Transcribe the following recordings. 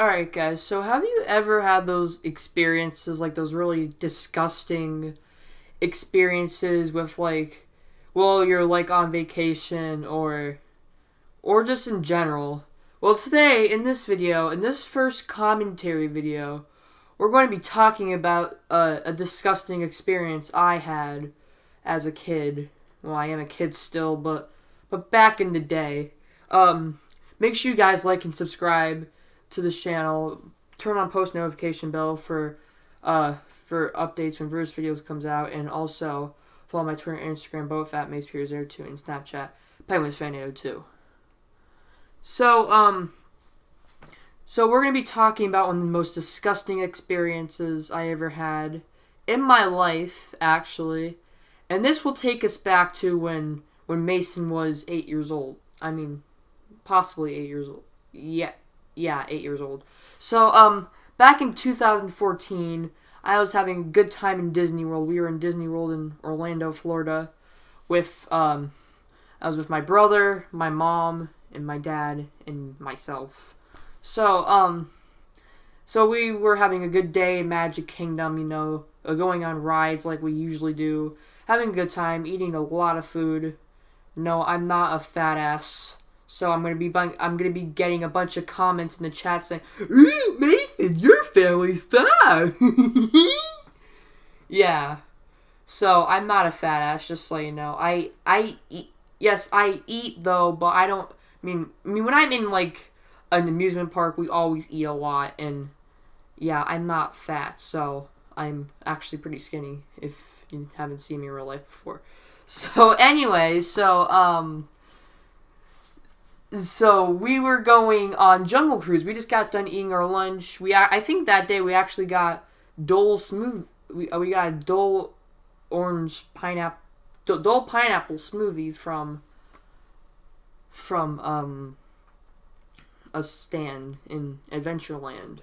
Alright, guys, so have you ever had those experiences, like those really disgusting experiences with, you're, on vacation or just in general? Well, today, in this video, in this first commentary video, we're going to be talking about a disgusting experience I had as a kid. Well, I am a kid still, but back in the day. Make sure you guys like and subscribe to this channel. Turn on post notification bell for updates when first videos comes out, and also follow my Twitter and Instagram both at MacePeers02 and Snapchat PenguinsFan802. So we're gonna be talking about one of the most disgusting experiences I ever had in my life, actually, and this will take us back to when Mason was 8 years old. I mean, possibly 8 years old. Yeah, 8 years old. So, back in 2014, I was having a good time in Disney World. We were in Disney World in Orlando, Florida, I was with my brother, my mom, and my dad, and myself. So we were having a good day in Magic Kingdom, going on rides like we usually do, having a good time, eating a lot of food. No, I'm not a fat ass. So I'm gonna be getting a bunch of comments in the chat saying, "Ooh, Mason, your family's fat." Yeah. So I'm not a fat ass, just so you know. I eat. Yes, I eat though, but I don't. I mean, when I'm in an amusement park, we always eat a lot, and yeah, I'm not fat, so I'm actually pretty skinny. If you haven't seen me in real life before. So anyway, So we were going on Jungle Cruise. We just got done eating our lunch. I think that day we actually got Dole smooth. We got a Dole orange pineapple, Dole pineapple smoothie from a stand in Adventureland,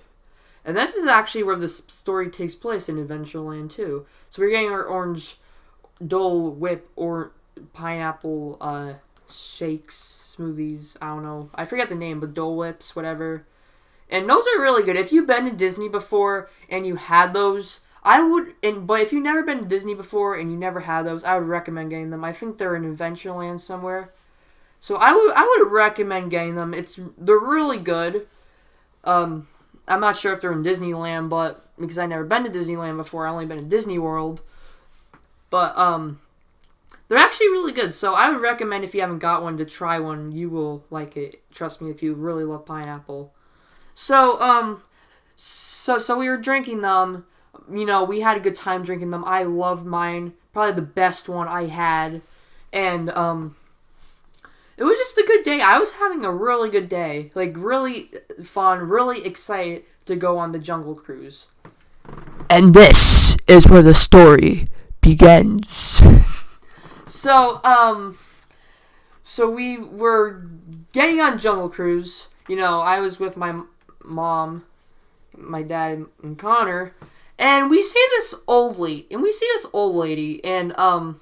and this is actually where the story takes place, in Adventureland too. So we're getting our orange Dole Whip or pineapple shakes. Smoothies, I don't know, I forget the name, but Dole Whips, whatever, and those are really good. If you've been to Disney before and you had those, but if you've never been to Disney before and you never had those, I would recommend getting them. I think they're in Adventureland somewhere, so I would recommend getting them. They're really good. I'm not sure if they're in Disneyland, but because I've never been to Disneyland before, I've only been to Disney World, but they're actually really good, so I would recommend, if you haven't got one, to try one. You will like it. Trust me, if you really love pineapple. So we were drinking them. We had a good time drinking them. I loved mine. Probably the best one I had. And, it was just a good day. I was having a really good day. Really fun, really excited to go on the Jungle Cruise. And this is where the story begins. So we were getting on Jungle Cruise. I was with my mom, my dad, and Connor, and we see this old lady, and I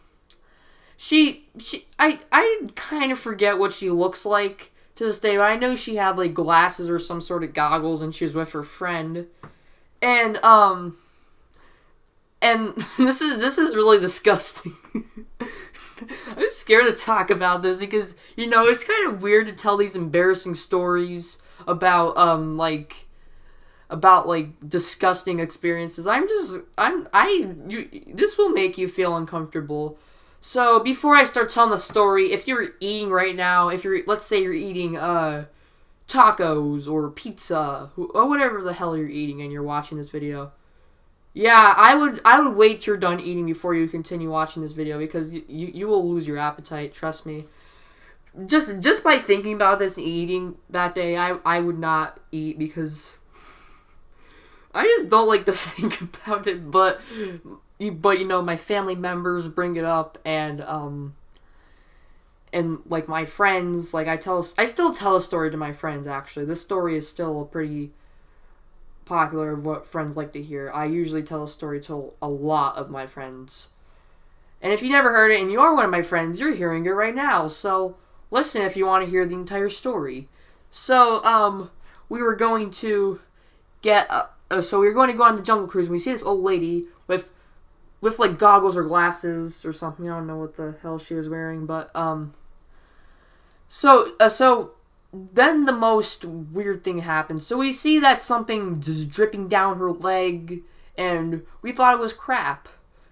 kind of forget what she looks like to this day, but I know she had glasses or some sort of goggles, and she was with her friend, and this is really disgusting. I'm scared to talk about this because, it's kind of weird to tell these embarrassing stories about, disgusting experiences. This will make you feel uncomfortable. So, before I start telling the story, if you're eating right now, let's say you're eating, tacos or pizza, or whatever the hell you're eating and you're watching this video, yeah, I would wait till you're done eating before you continue watching this video, because you will lose your appetite, trust me. Just by thinking about this and eating that day, I would not eat, because I just don't like to think about it, but my family members bring it up, and my friends, I still tell a story to my friends, actually. This story is still pretty popular of what friends like to hear. I usually tell a story to a lot of my friends. And if you never heard it and you are one of my friends, you're hearing it right now. So listen if you want to hear the entire story. So, we were going to get so we were going to go on the jungle cruise, and we see this old lady with like goggles or glasses or something. I don't know what the hell she was wearing, but so then the most weird thing happens. So we see that something just dripping down her leg, and we thought it was crap.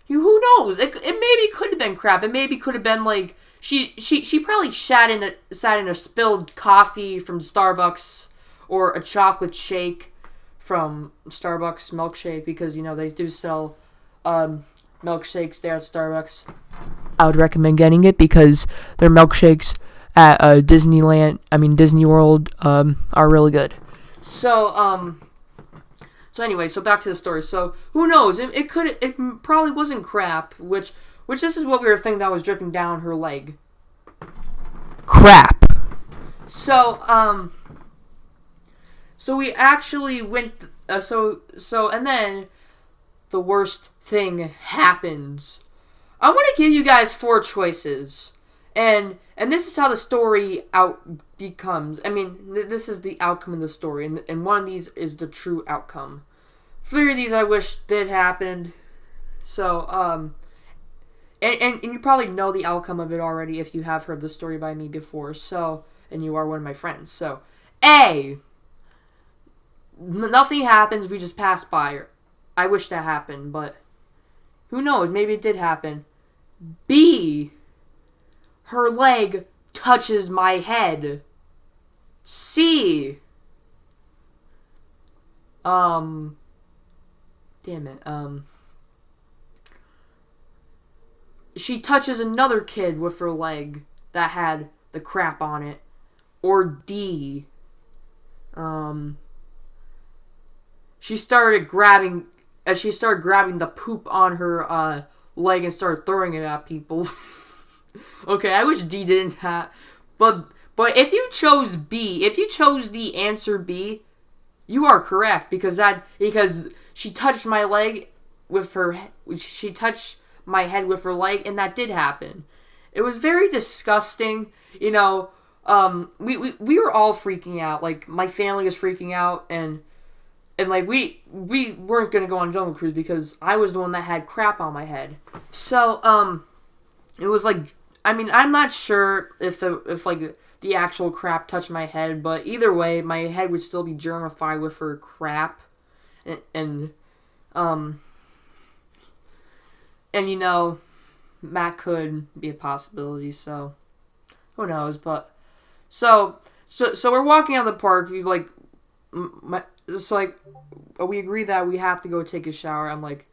Who knows? It maybe could have been crap. It maybe could have been like she probably sat in a spilled coffee from Starbucks, or a chocolate shake from Starbucks milkshake, because they do sell milkshakes there at Starbucks. I would recommend getting it because their milkshakes at Disney World are really good. So anyway, so back to the story. So who knows? It probably wasn't crap, which this is what we were thinking that was dripping down her leg. Crap. So we actually went. And then the worst thing happens. I want to give you guys 4 choices, and this is how the story becomes. This is the outcome of the story, and one of these is the true outcome. 3 of these I wish did happen. So and you probably know the outcome of it already if you have heard the story by me before. So, and you are one of my friends. So, A, nothing happens. We just pass by. I wish that happened, but who knows? Maybe it did happen. B, her leg touches my head. C, damn it, she touches another kid with her leg that had the crap on it. Or D, she started grabbing the poop on her leg and started throwing it at people. Okay, I wish D didn't have, but if you chose B, if you chose the answer B, you are correct, because she touched my leg with her. She touched my head with her leg, and that did happen. It was very disgusting. We were all freaking out. Like, my family was freaking out, and like we weren't gonna go on Jungle Cruise because I was the one that had crap on my head. So it was like, I'm not sure if the actual crap touched my head, but either way, my head would still be germified with her crap, and Matt could be a possibility. So who knows? But so we're walking out of the park. We we agree that we have to go take a shower. I'm like,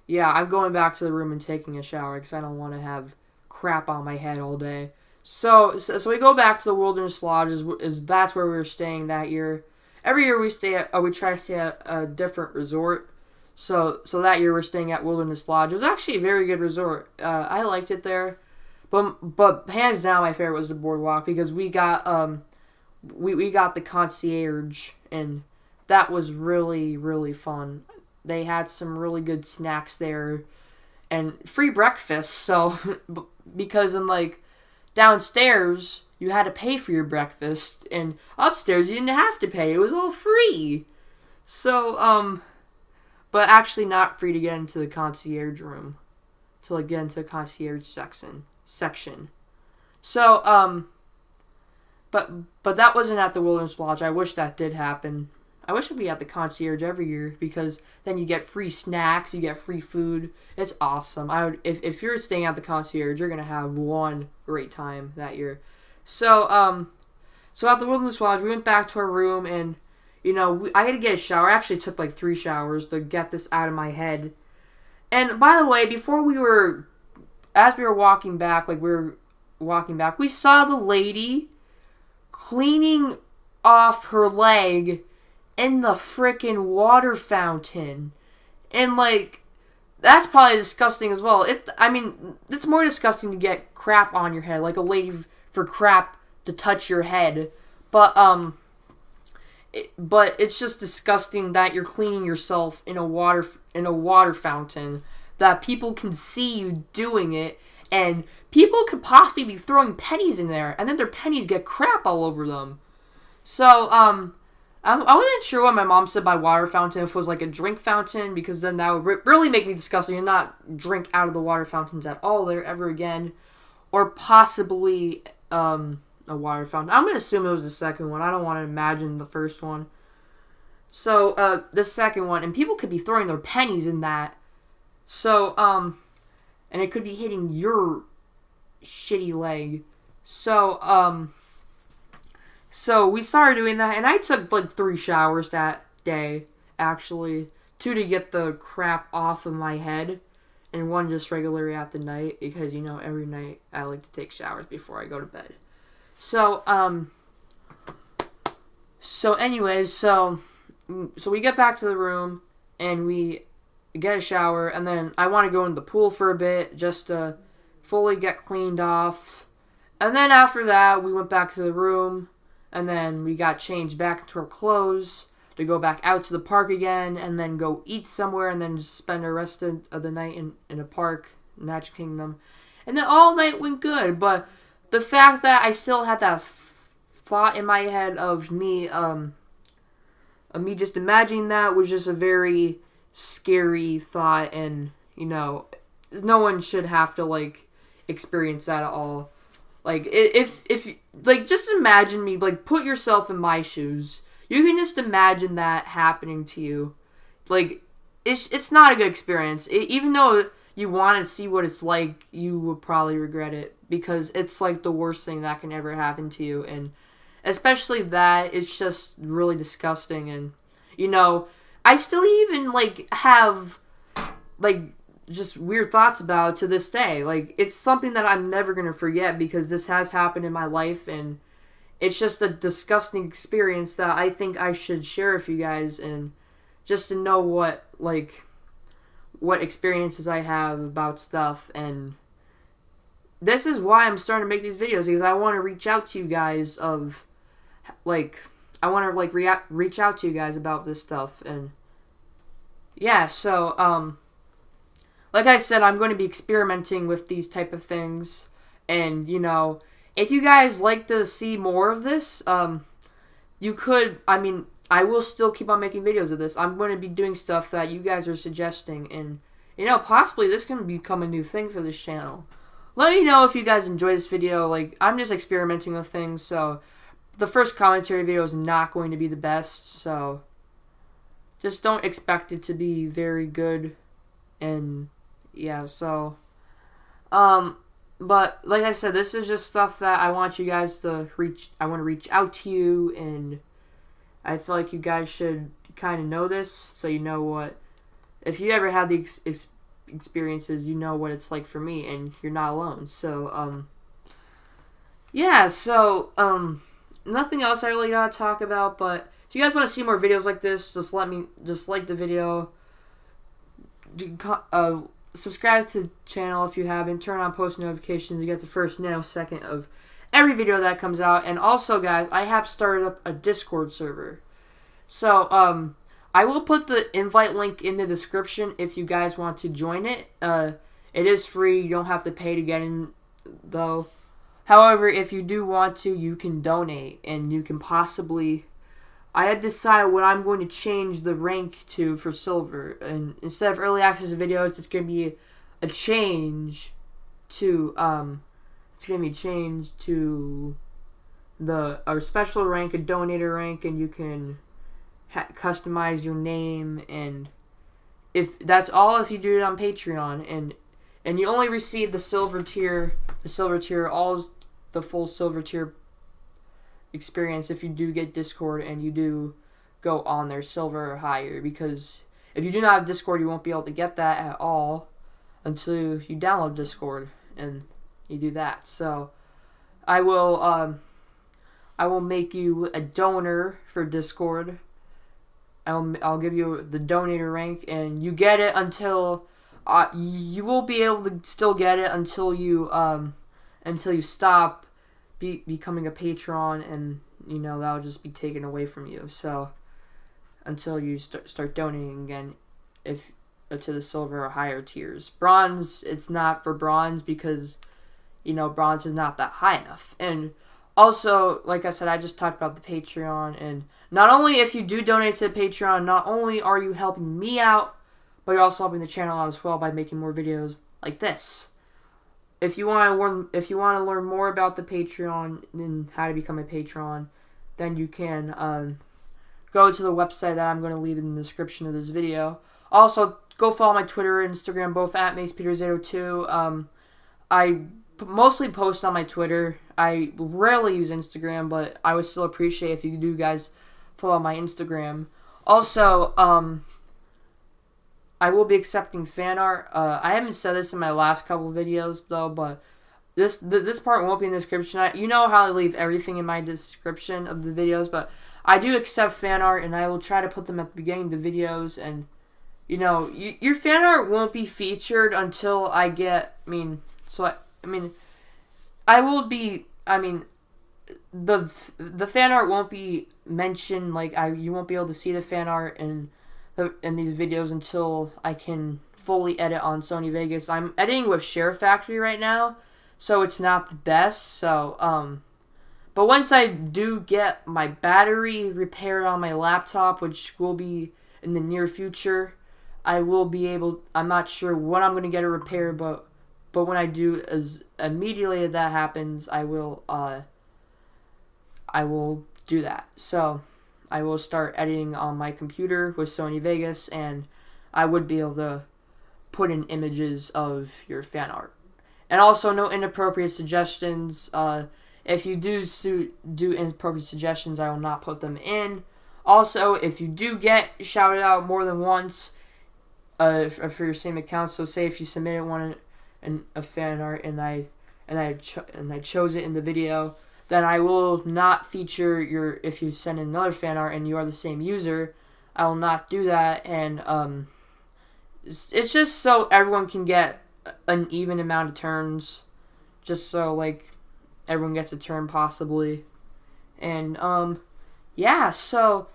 yeah, I'm going back to the room and taking a shower because I don't want to have crap on my head all day. So we go back to the Wilderness Lodge. That's where we were staying that year. Every year we try to stay at a different resort. So that year we're staying at Wilderness Lodge. It was actually a very good resort. I liked it there, but hands down my favorite was the Boardwalk, because we got the concierge, and that was really, really fun. They had some really good snacks there and free breakfast. So because downstairs you had to pay for your breakfast, and upstairs you didn't have to pay. It was all free. So but actually not free to get into the concierge room, to get into the concierge section. So but that wasn't at the Wilderness Lodge. I wish that did happen. I wish it'd be at the concierge every year, because then you get free snacks, you get free food. It's awesome. If you're staying at the concierge, you're gonna have one great time that year. So at the Wilderness Lodge, we went back to our room, and I had to get a shower. I actually took 3 showers to get this out of my head. And by the way, as we were walking back, we saw the lady cleaning off her leg in the frickin' water fountain. And that's probably disgusting as well. It's more disgusting to get crap on your head, like a lady for crap to touch your head. But it's just disgusting that you're cleaning yourself in a water fountain, that people can see you doing it, and people could possibly be throwing pennies in there, and then their pennies get crap all over them. So I wasn't sure what my mom said by water fountain, if it was like a drink fountain, because then that would really make me disgusting and not drink out of the water fountains at all there ever again. Or possibly a water fountain. I'm going to assume it was the second one. I don't want to imagine the first one. So, the second one, and people could be throwing their pennies in that. So, and it could be hitting your shitty leg. So, so we started doing that, and I took like 3 showers that day, actually. 2 to get the crap off of my head, and 1 just regularly at the night, because, you know, every night I like to take showers before I go to bed. So, so we get back to the room, and we get a shower, and then I want to go in the pool for a bit, just to fully get cleaned off. And then after that, we went back to the room, and then we got changed back into our clothes to go back out to the park again, and then go eat somewhere, and then just spend the rest of the night in a park, in Magic Kingdom. And then all night went good, but the fact that I still had that thought in my head of me just imagining that was just a very scary thought, and, you know, no one should have to, like, experience that at all. Like, if like, just imagine me, like, put yourself in my shoes. You can just imagine that happening to you. Like, it's not a good experience. Even though you want to see what it's like, you will probably regret it, because it's, like, the worst thing that can ever happen to you, and especially that, it's just really disgusting. And, you know, I still even, like, have, like, just weird thoughts about it to this day. Like, it's something that I'm never going to forget, because this has happened in my life, and it's just a disgusting experience that I think I should share with you guys, and just to know what experiences I have about stuff. And this is why I'm starting to make these videos, because I want to reach out to you guys of, like, I want to, like, reach out to you guys about this stuff. And yeah, so, like I said, I'm going to be experimenting with these type of things. And, you know, if you guys like to see more of this, you could, I mean, I will still keep on making videos of this. I'm going to be doing stuff that you guys are suggesting, and, you know, possibly this can become a new thing for this channel. Let me know if you guys enjoy this video. Like, I'm just experimenting with things, so the first commentary video is not going to be the best, so just don't expect it to be very good. And yeah, so but like I said, this is just stuff that I want you guys to I want to reach out to you, and I feel like you guys should kind of know this, so you know what, if you ever have the experiences, you know what it's like for me, and you're not alone. So yeah, so nothing else I really gotta talk about. But if you guys want to see more videos like this, just like the video, subscribe to the channel if you haven't, turn on post notifications to get the first nanosecond of every video that comes out. And also, guys, I have started up a Discord server, so I will put the invite link in the description if you guys want to join it. It is free, you don't have to pay to get in, though. However, if you do want to, you can donate, and you can possibly, I had decided what I'm going to change the rank to for silver, and instead of early access videos, it's going to be a change to, it's going to be changed to our special rank, a donator rank, and you can customize your name, and if that's all, if you do it on Patreon, and you only receive the silver tier, all the full silver tier experience if you do get Discord and you do go on their silver or higher, because if you do not have Discord, you won't be able to get that at all until you download Discord and you do that. So I will make you a donor for Discord. I'll give you the donator rank, and you get it until you will be able to still get it until you stop becoming a patron, and, you know, that'll just be taken away from you. So until you start donating again, if to the silver or higher tiers. Bronze, it's not for bronze, because, you know, bronze is not that high enough. And Also, like I said, I just talked about the Patreon, and not only if you do donate to the Patreon, not only are you helping me out, but you're also helping the channel out as well by making more videos like this. If you want to learn more about the Patreon and how to become a patron, then you can go to the website that I'm going to leave in the description of this video. Also, go follow my Twitter and Instagram, both at MacePeter02. I mostly post on my Twitter. I rarely use Instagram, but I would still appreciate if you do guys follow my Instagram. Also, I will be accepting fan art. I haven't said this in my last couple of videos, though, but this part won't be in the description. You know how I leave everything in my description of the videos, but I do accept fan art, and I will try to put them at the beginning of the videos. And, you know, your fan art won't be featured until I get, I will be, the fan art won't be mentioned, like, you won't be able to see the fan art in these videos until I can fully edit on Sony Vegas. I'm editing with SHAREfactory right now, so it's not the best, so, but once I do get my battery repaired on my laptop, which will be in the near future, I will be able, I'm not sure when I'm going to get it repaired, but when I do, as immediately as that happens, I will do that. So, I will start editing on my computer with Sony Vegas, and I would be able to put in images of your fan art. And also, no inappropriate suggestions. If you do inappropriate suggestions, I will not put them in. Also, if you do get shouted out more than once for your same account, so say if you submitted one in a fan art and I chose it in the video, then I will not feature if you send in another fan art and you are the same user, I will not do that. And it's just so everyone can get an even amount of turns, just so like everyone gets a turn possibly. And yeah, so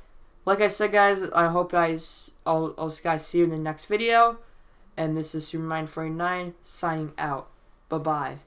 like I said, guys, I hope I'll guys see you in the next video. And this is Supermind49 signing out. Bye bye.